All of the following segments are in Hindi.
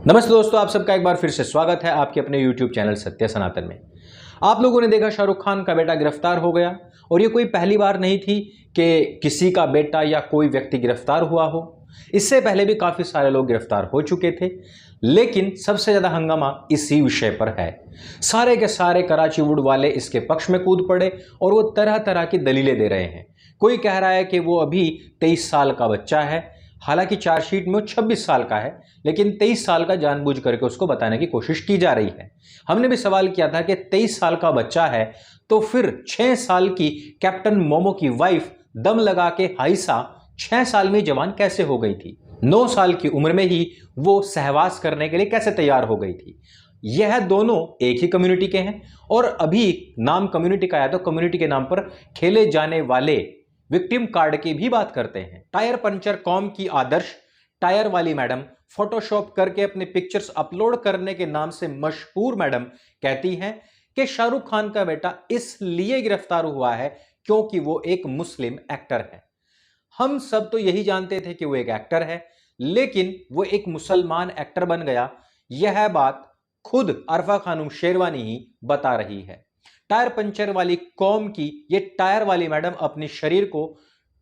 नमस्ते दोस्तों, आप सबका एक बार फिर से स्वागत है आपके अपने YouTube चैनल सत्य सनातन में। आप लोगों ने देखा शाहरुख खान का बेटा गिरफ्तार हो गया और ये कोई पहली बार नहीं थी कि किसी का बेटा या कोई व्यक्ति गिरफ्तार हुआ हो। इससे पहले भी काफी सारे लोग गिरफ्तार हो चुके थे, लेकिन सबसे ज्यादा हंगामा इसी विषय पर है। सारे के सारे कराची वुड वाले इसके पक्ष में कूद पड़े और वो तरह तरह की दलीलें दे रहे हैं। कोई कह रहा है कि वो अभी 23 साल का बच्चा है, हालांकि चार्जशीट में वो 26 साल का है, लेकिन 23 साल का जानबूझ करके उसको बताने की कोशिश की जा रही है। हमने भी सवाल किया था कि 23 साल का बच्चा है तो फिर 6 साल की कैप्टन मोमो की वाइफ दम लगा के हाइसा 6 साल में जवान कैसे हो गई थी? 9 साल की उम्र में ही वो सहवास करने के लिए कैसे तैयार हो गई थी? यह दोनों एक ही कम्युनिटी के हैं और अभी नाम कम्युनिटी का है तो कम्युनिटी के नाम पर खेले जाने वाले विक्टिम कार्ड की भी बात करते हैं। टायर पंचर कॉम की आदर्श टायर वाली मैडम फोटोशॉप करके अपने पिक्चर्स अपलोड करने के नाम से मशहूर मैडम कहती हैं कि शाहरुख खान का बेटा इसलिए गिरफ्तार हुआ है क्योंकि वो एक मुस्लिम एक्टर है। हम सब तो यही जानते थे कि वो एक एक्टर है, लेकिन वो एक मुसलमान एक्टर बन गया, यह बात खुद अरफा खानम शेरवानी ही बता रही है। टायर पंचर वाली कौम की ये टायर वाली मैडम अपने शरीर को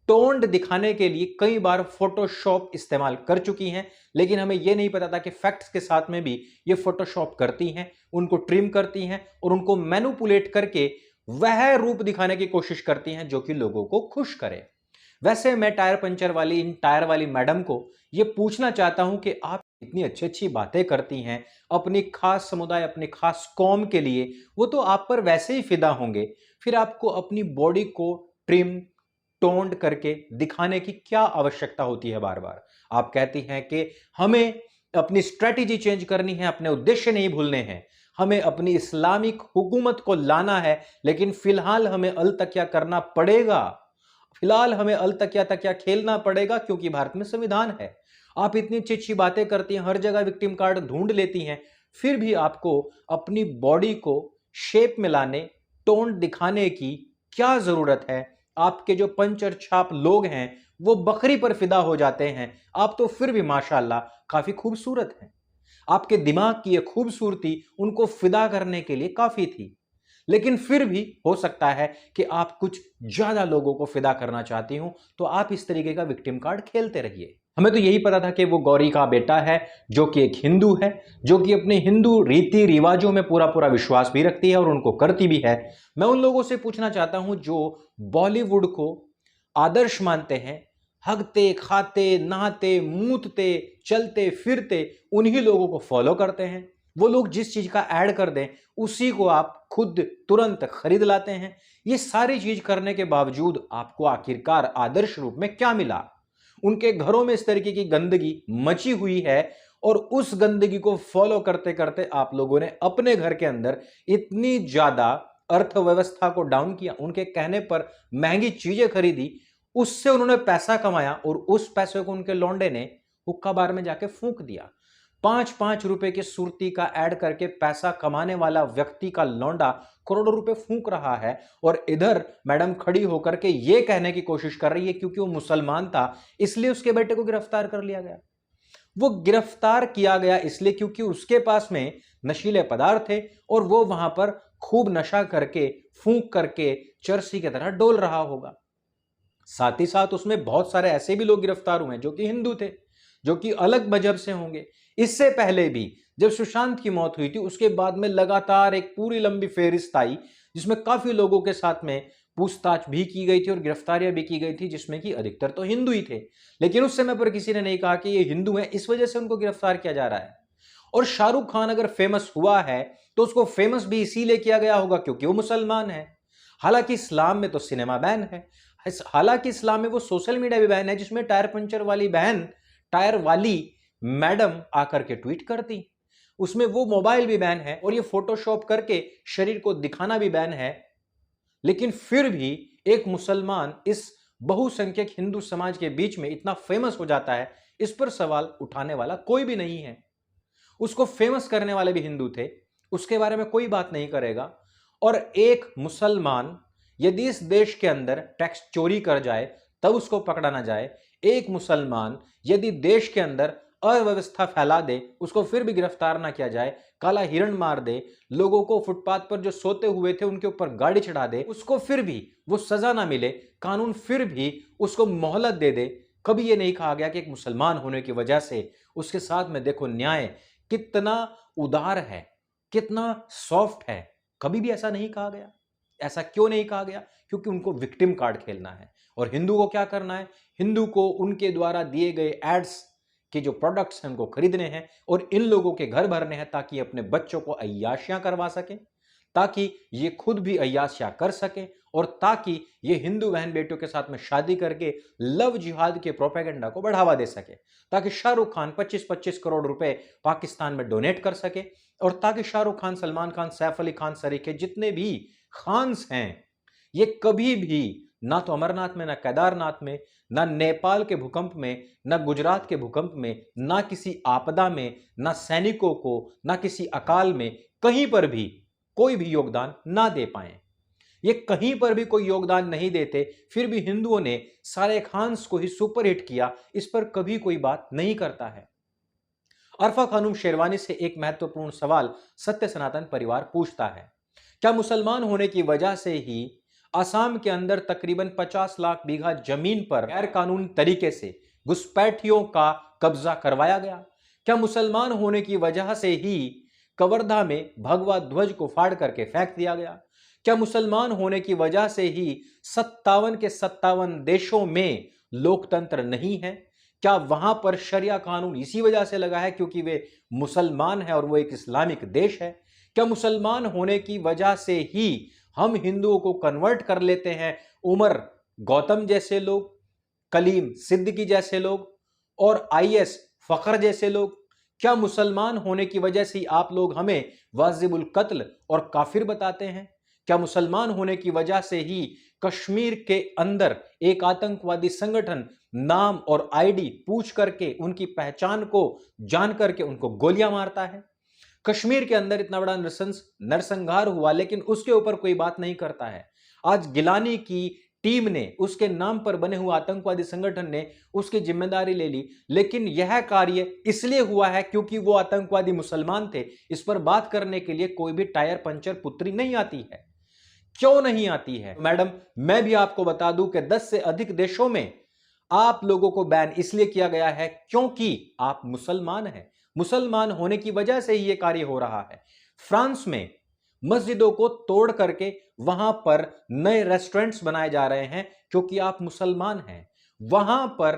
टोन्ड दिखाने के लिए कई बार फोटोशॉप इस्तेमाल कर चुकी हैं, लेकिन हमें यह नहीं पता था कि फैक्ट्स के साथ में भी ये फोटोशॉप करती हैं, उनको ट्रिम करती हैं और उनको मैनिपुलेट करके वह रूप दिखाने की कोशिश करती हैं जो कि लोगों को खुश करे। वैसे मैं टायर पंचर वाली इन टायर वाली मैडम को यह पूछना चाहता हूं कि आप इतनी अच्छी अच्छी बातें करती हैं अपनी खास समुदाय, अपनी खास कौम के लिए, वो तो आप पर वैसे ही फिदा होंगे, फिर आपको अपनी बॉडी को ट्रिम टोन्ड करके दिखाने की क्या आवश्यकता होती है? बार बार आप कहती हैं कि हमें अपनी स्ट्रेटेजी चेंज करनी है, अपने उद्देश्य नहीं भूलने हैं, हमें अपनी इस्लामिक हुकूमत को लाना है, लेकिन फिलहाल हमें अलतकिया करना पड़ेगा, फिलहाल हमें अलतकिया तकिया खेलना पड़ेगा क्योंकि भारत में संविधान है। आप इतनी अच्छी अच्छी बातें करती हैं, हर जगह विक्टिम कार्ड ढूंढ लेती हैं, फिर भी आपको अपनी बॉडी को शेप में लाने, टोन दिखाने की क्या जरूरत है? आपके जो पंचर छाप लोग हैं वो बकरी पर फिदा हो जाते हैं, आप तो फिर भी माशाल्लाह काफी खूबसूरत हैं। आपके दिमाग की यह खूबसूरती उनको फिदा करने के लिए काफी थी, लेकिन फिर भी हो सकता है कि आप कुछ ज्यादा लोगों को फिदा करना चाहती हूं, तो आप इस तरीके का विक्टिम कार्ड खेलते रहिए। हमें तो यही पता था कि वो गौरी का बेटा है, जो कि एक हिंदू है, जो कि अपने हिंदू रीति रिवाजों में पूरा पूरा विश्वास भी रखती है और उनको करती भी है। मैं उन लोगों से पूछना चाहता हूं जो बॉलीवुड को आदर्श मानते हैं, हगते खाते नहाते मूतते चलते फिरते उन्हीं लोगों को फॉलो करते हैं। वो लोग जिस चीज का ऐड कर दें उसी को आप खुद तुरंत खरीद लाते हैं। ये सारी चीज करने के बावजूद आपको आखिरकार आदर्श रूप में क्या मिला? उनके घरों में इस तरीके की गंदगी मची हुई है और उस गंदगी को फॉलो करते करते आप लोगों ने अपने घर के अंदर इतनी ज्यादा अर्थव्यवस्था को डाउन किया, उनके कहने पर महंगी चीजें खरीदी, उससे उन्होंने पैसा कमाया और उस पैसे को उनके लौंडे ने हुक्का बार में जाके फूंक दिया। 5-5 रुपए की सुर्ती का ऐड करके पैसा कमाने वाला व्यक्ति का लौंडा करोड़ों रुपए फूंक रहा है और इधर मैडम खड़ी होकर के यह कहने की कोशिश कर रही है क्योंकि वो मुसलमान था इसलिए उसके बेटे को गिरफ्तार कर लिया गया। वो गिरफ्तार किया गया इसलिए क्योंकि उसके पास में नशीले पदार्थ थे और वो वहां पर खूब नशा करके फूंक करके चरसी की तरह डोल रहा होगा। साथ ही साथ उसमें बहुत सारे ऐसे भी लोग गिरफ्तार हुए हैं जो कि हिंदू थे, जो कि अलग मजहब से होंगे। इससे पहले भी जब सुशांत की मौत हुई थी उसके बाद में लगातार एक पूरी लंबी फेहरिस्त आई जिसमें काफी लोगों के साथ में पूछताछ भी की गई थी और गिरफ्तारियां भी की गई थी, जिसमें कि अधिकतर तो हिंदू ही थे, लेकिन उस समय पर किसी ने नहीं कहा कि ये हिंदू हैं इस वजह से उनको गिरफ्तार किया जा रहा है। और शाहरुख खान अगर फेमस हुआ है तो उसको फेमस भी इसीलिए किया गया होगा क्योंकि वो मुसलमान है। हालांकि इस्लाम में तो सिनेमा बैन है, हालांकि इस्लाम में वो सोशल मीडिया भी बैन है जिसमें टायर पंचर वाली बहन, टायर वाली मैडम आकर के ट्वीट करती, उसमें वो मोबाइल भी बैन है और ये फोटोशॉप करके शरीर को दिखाना भी बैन है। लेकिन फिर भी एक मुसलमान इस बहुसंख्यक हिंदू समाज के बीच में इतना फेमस हो जाता है, इस पर सवाल उठाने वाला कोई भी नहीं है। उसको फेमस करने वाले भी हिंदू थे, उसके बारे में कोई बात नहीं करेगा। और एक मुसलमान यदि इस देश के अंदर टैक्स चोरी कर जाए तब उसको पकड़ा ना जाए, एक मुसलमान यदि देश के अंदर अव्यवस्था फैला दे, उसको फिर भी गिरफ्तार ना किया जाए, काला हिरण मार दे, लोगों को फुटपाथ पर जो सोते हुए थे उनके ऊपर गाड़ी चढ़ा दे, उसको फिर भी वो सजा ना मिले, कानून फिर भी उसको मोहलत दे दे। कभी ये नहीं कहा गया कि एक मुसलमान होने की वजह से उसके साथ में देखो न्याय कितना उदार है, कितना सॉफ्ट है। कभी भी ऐसा नहीं कहा गया। ऐसा क्यों नहीं कहा गया? क्योंकि उनको विक्टिम कार्ड खेलना है। और हिंदू को क्या करना है? हिंदू को उनके द्वारा दिए गए एड्स के जो प्रोडक्ट्स हैं उनको खरीदने हैं और इन लोगों के घर भरने हैं ताकि अपने बच्चों को अय्याशियां करवा सके, ताकि ये खुद भी अय्याशियां कर सके और ताकि ये हिंदू बहन बेटियों के साथ में शादी करके लव जिहाद के प्रोपेगेंडा को बढ़ावा दे सके, ताकि शाहरुख खान 25-25 करोड़ रुपए पाकिस्तान में डोनेट कर सके और ताकि शाहरुख खान, सलमान खान, सैफ अली खान सरीखे जितने भी खान्स हैं ये कभी भी ना तो अमरनाथ में, ना केदारनाथ में, ना नेपाल के भूकंप में, ना गुजरात के भूकंप में, ना किसी आपदा में, ना सैनिकों को, ना किसी अकाल में कहीं पर भी कोई भी योगदान ना दे पाए। ये कहीं पर भी कोई योगदान नहीं देते, फिर भी हिंदुओं ने सारे खान्स को ही सुपरहिट किया, इस पर कभी कोई बात नहीं करता है। अरफा खानूम शेरवानी से एक महत्वपूर्ण सवाल सत्य सनातन परिवार पूछता है, क्या मुसलमान होने की वजह से ही असम के अंदर तकरीबन 50 लाख बीघा जमीन पर गैर कानूनी तरीके से घुसपैठियों का कब्जा करवाया गया? क्या मुसलमान होने की वजह से ही कवर्धा में भगवा ध्वज को फाड़ करके फेंक दिया गया? क्या मुसलमान होने की वजह से ही 57 के 57 देशों में लोकतंत्र नहीं है? क्या वहां पर शरिया कानून इसी वजह से लगा है क्योंकि वे मुसलमान हैं और वो एक इस्लामिक देश है? क्या मुसलमान होने की वजह से ही हम हिंदुओं को कन्वर्ट कर लेते हैं उमर गौतम जैसे लोग, कलीम सिद्दीकी जैसे लोग और आईएस फखर जैसे लोग? क्या मुसलमान होने की वजह से आप लोग हमें वाजिबुल कत्ल और काफिर बताते हैं? क्या मुसलमान होने की वजह से ही कश्मीर के अंदर एक आतंकवादी संगठन नाम और आईडी पूछ करके उनकी पहचान को जान करके उनको गोलियां मारता है? कश्मीर के अंदर इतना बड़ा नरसंहार हुआ लेकिन उसके ऊपर कोई बात नहीं करता है। आज गिलानी की टीम ने, उसके नाम पर बने हुए आतंकवादी संगठन ने उसकी जिम्मेदारी ले ली, लेकिन यह कार्य इसलिए हुआ है क्योंकि वो आतंकवादी मुसलमान थे। इस पर बात करने के लिए कोई भी टायर पंचर पुत्री नहीं आती है। क्यों नहीं आती है? मैडम, मैं भी आपको बता दूं कि 10 से अधिक देशों में आप लोगों को बैन इसलिए किया गया है क्योंकि आप मुसलमान हैं। मुसलमान होने की वजह से ही यह कार्य हो रहा है। फ्रांस में मस्जिदों को तोड़ करके वहां पर नए रेस्टोरेंट्स बनाए जा रहे हैं क्योंकि आप मुसलमान हैं। वहां पर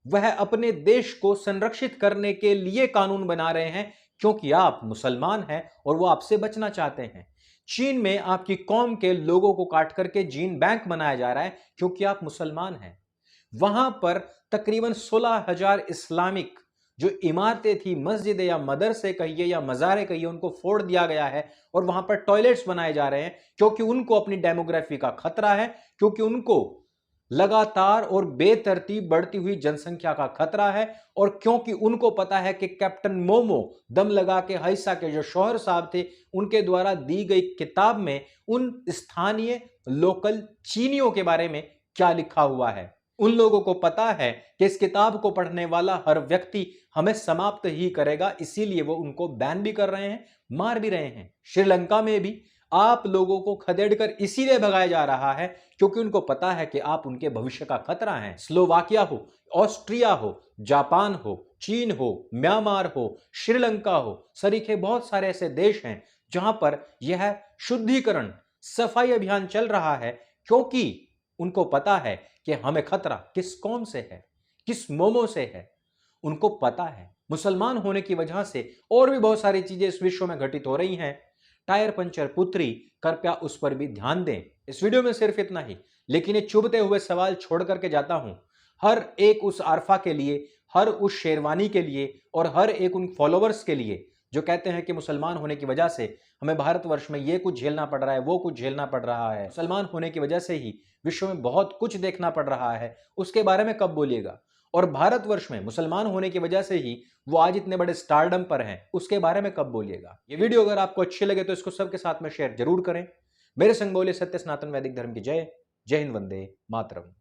वह अपने देश को संरक्षित करने के लिए कानून बना रहे हैं क्योंकि आप मुसलमान हैं और वो आपसे बचना चाहते हैं। चीन में आपकी कौम के लोगों को काट करके जीन बैंक बनाया जा रहा है क्योंकि आप मुसलमान हैं। वहां पर तकरीबन 16,000 इस्लामिक जो इमारतें थी, मस्जिद या मदरसे कहिए या मज़ारे कहिए, उनको फोड़ दिया गया है और वहां पर टॉयलेट्स बनाए जा रहे हैं क्योंकि उनको अपनी डेमोग्राफी का खतरा है, क्योंकि उनको लगातार और बेतरतीब बढ़ती हुई जनसंख्या का खतरा है और क्योंकि उनको पता है कि कैप्टन मोमो दम लगा के हाइसा के जो शौहर साहब थे उनके द्वारा दी गई किताब में उन स्थानीय लोकल चीनियों के बारे में क्या लिखा हुआ है। उन लोगों को पता है कि इस किताब को पढ़ने वाला हर व्यक्ति हमें समाप्त ही करेगा, इसीलिए वो उनको बैन भी कर रहे हैं, मार भी रहे हैं। श्रीलंका में भी आप लोगों को खदेड़कर इसीलिए भगाया जा रहा है क्योंकि उनको पता है कि आप उनके भविष्य का खतरा हैं। स्लोवाकिया हो, ऑस्ट्रिया हो, जापान हो, चीन हो, म्यांमार हो, श्रीलंका हो, सरीखे बहुत सारे ऐसे देश हैं जहां पर यह शुद्धिकरण सफाई अभियान चल रहा है क्योंकि उनको पता है कि हमें खतरा किस कौम से है, किस मोमो से है। उनको पता है मुसलमान होने की वजह से और भी बहुत सारी चीजें इस विश्व में घटित हो रही हैं। टायर पंचर पुत्री, कृपया उस पर भी ध्यान दें। इस वीडियो में सिर्फ इतना ही, लेकिन ये चुभते हुए सवाल छोड़ करके जाता हूं हर एक उस आरफा के लिए, हर उस शेरवानी के लिए और हर एक उन फॉलोवर्स के लिए जो कहते हैं कि मुसलमान होने की वजह से हमें भारतवर्ष में ये कुछ झेलना पड़ रहा है, वो कुछ झेलना पड़ रहा है, मुसलमान होने की वजह से ही विश्व में बहुत कुछ देखना पड़ रहा है, उसके बारे में कब बोलिएगा? और भारतवर्ष में मुसलमान होने की वजह से ही वो आज इतने बड़े स्टारडम पर हैं, उसके बारे में कब बोलिएगा? ये वीडियो अगर आपको अच्छी लगे तो इसको सबके साथ में शेयर जरूर करें। मेरे संग बोले सत्य सनातन वैदिक धर्म की जय। जय हिंद, वंदे मातरम।